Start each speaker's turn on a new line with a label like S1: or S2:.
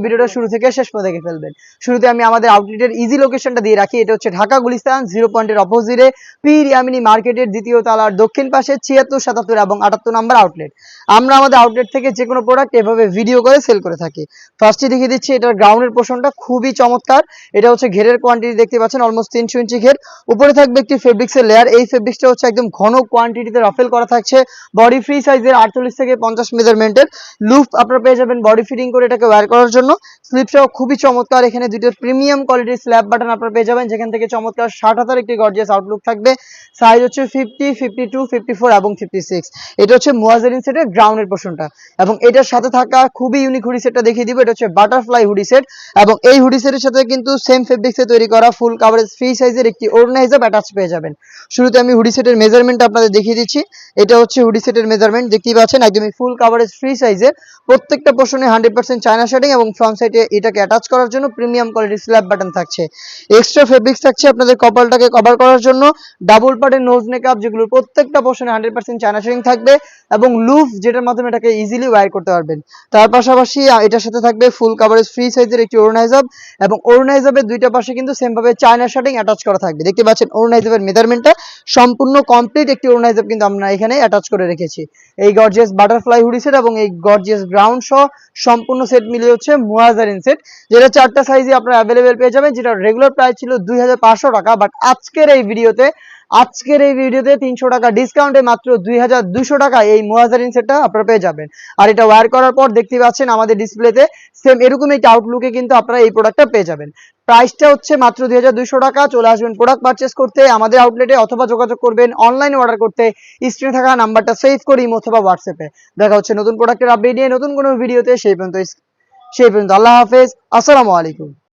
S1: ভিডিওটা শুরু থেকে শেষ পর্যন্ত দেখে ফেলবেন। শুরুতে আমি আমাদের আউটলেটের ইজি লোকেশনটা দিয়ে রাখি। এটা হচ্ছে ঢাকা গুলিস্তান 0 পয়েন্টের অপোজিটে পীর ইয়ামিনী মার্কেটের দ্বিতীয় তলার দক্ষিণ পাশে 76, 77 এবং 78 নম্বর আউটলেট। আমরা আমাদের আউটলেট থেকে যে কোনো প্রোডাক্ট এভাবে ভিডিও করে সেল করে থাকি। ফার্স্টে দেখিয়ে দিচ্ছি এটার গ্রাউন্ডের পোর্শনটা খুবই চমৎকার। এটা হচ্ছে ঘেরের কোয়ান্টিটি দেখতে পাচ্ছেন অলমোস্ট 300 ইঞ্চি ঘের। উপরে থাকবে একটি ফেব্রিক্সের লেয়ার। এই ফেব্রিক্সটা হচ্ছে একদম ঘন কোয়ান্টিটিতে রাফেল করা থাকছে। বডি ফ্রি সাইজের 48 থেকে 50 মেজারমেন্টের লুপ আপনারা পেয়ে যাবেন বডি ফিটিং করে এটাকে ওয়্যার করার জন্য। স্লিপসটাও খুবই চমৎকার। এখানে দুটো প্রিমিয়াম কোয়ালিটির স্ল্যাব বাটন আপনারা পেয়ে যাবেন, যেখান থেকে চমৎকার 60,000 একটি গর্জিয়াস আউটলুক থাকবে। সাইজ হচ্ছে 50, 52, 54 এবং 56। এটা হচ্ছে মুয়াজ্জেরিন সেটের গ্রাউন্ডের পোর্শনটা। এবং এটার সাথে থাকা খুবই ইউনিক হুডি সেটটা দেখিয়ে দিব। এটা হচ্ছে বাটারফ্লাই হুডি সেট এবং এই হুডি সেটের সাথে কিন্তু সেম ফেব্রিক্সে তৈরি করা ফুল কাভারেজ ফ্রি সাইজের একটি ওড়না হিসাব অ্যাটাচ পেয়ে যাবেন। শুরুতে আমি হুডি সেটের মেজারমেন্ট আপনাদের দেখিয়ে দিচ্ছি। এটা হচ্ছে হুডি সেটের মেজারমেন্ট, দেখতেই পাচ্ছেন একদমই ফুল কাভারেজ ফ্রি সাইজের। প্রত্যেকটা পোর্শনে 100% চায়না শেডিং এবং ফ্রন্ট সাইডে এটাকে অ্যাটাচ করার জন্য প্রিমিয়াম কোয়ালিটির স্ল্যাব বাটন থাকছে। এক্সট্রা ফেব্রিক্স থাকছে আপনাদের কপালটাকে কভার করার জন্য। ডাবল পার্টের নোজ নেকআপ, যেগুলো প্রত্যেকটা পোর্শনে 100% চায়না শেডিং থাকবে এবং লুফ, যেটার মাধ্যমে এটাকে ইজিলি ওয়্যার করতে পারবেন। তার পাশাপাশি এটার সাথে থাকবে ফুল কাভারেজ ফ্রি সাইজের একটি ওড়না হিজাব এবং ওড়না হিজাবের দুইটা পাশে কিন্তু সেম ভাবে চায়না শেডিং অ্যাটাচ করা থাকবে। দেখতে পাচ্ছেন ওড়না হিজাবের মেজারমেন্টটা সম্পূর্ণ কমপ্লিট একটি ওড়না হিজাব কিন্তু আমরা এখানে অ্যাটাচ করে রেখেছি। এই গর্জিয়াস বাটারফ্লাই হুডি সেট এবং এই গর্জিয়াস গ্রাউন্ড সহ সম্পূর্ণ সেট মিলিয়ে হচ্ছে মুয়াজ্জেরিন সেট, যেটা 4টা সাইজে আপনারা অ্যাভেলেবেল পেয়ে যাবেন, যেটা রেগুলার প্রাইস ছিল 2500 টাকা। বাট আজকের এই ভিডিওতে 300 টাকা ডিসকাউন্টে মাত্র 2200 টাকা এই মুয়াজ্জেরিন সেটটা আপনারা পেয়ে যাবেন। আর এটা ওয়্যার করার পর দেখতে পাচ্ছেন আমাদের ডিসপ্লেতে সেম এরকম একটা আউটলুকে কিন্তু আপনারা এই প্রোডাক্টটা পেয়ে যাবেন। প্রাইসটা হচ্ছে মাত্র 2200 টাকা। চলে আসবেন প্রোডাক্ট পারচেস করতে আমাদের আউটলেটে, অথবা যোগাযোগ করবেন অনলাইনে অর্ডার করতে স্ক্রিনে থাকা নাম্বারটা সেভ করে ইমো অথবা হোয়াটসঅ্যাপে। দেখা হচ্ছে নতুন প্রোডাক্টের আপডেট নিয়ে নতুন কোনো ভিডিওতে। সেই পর্যন্ত আল্লাহ হাফেজ, আসসালামু আলাইকুম।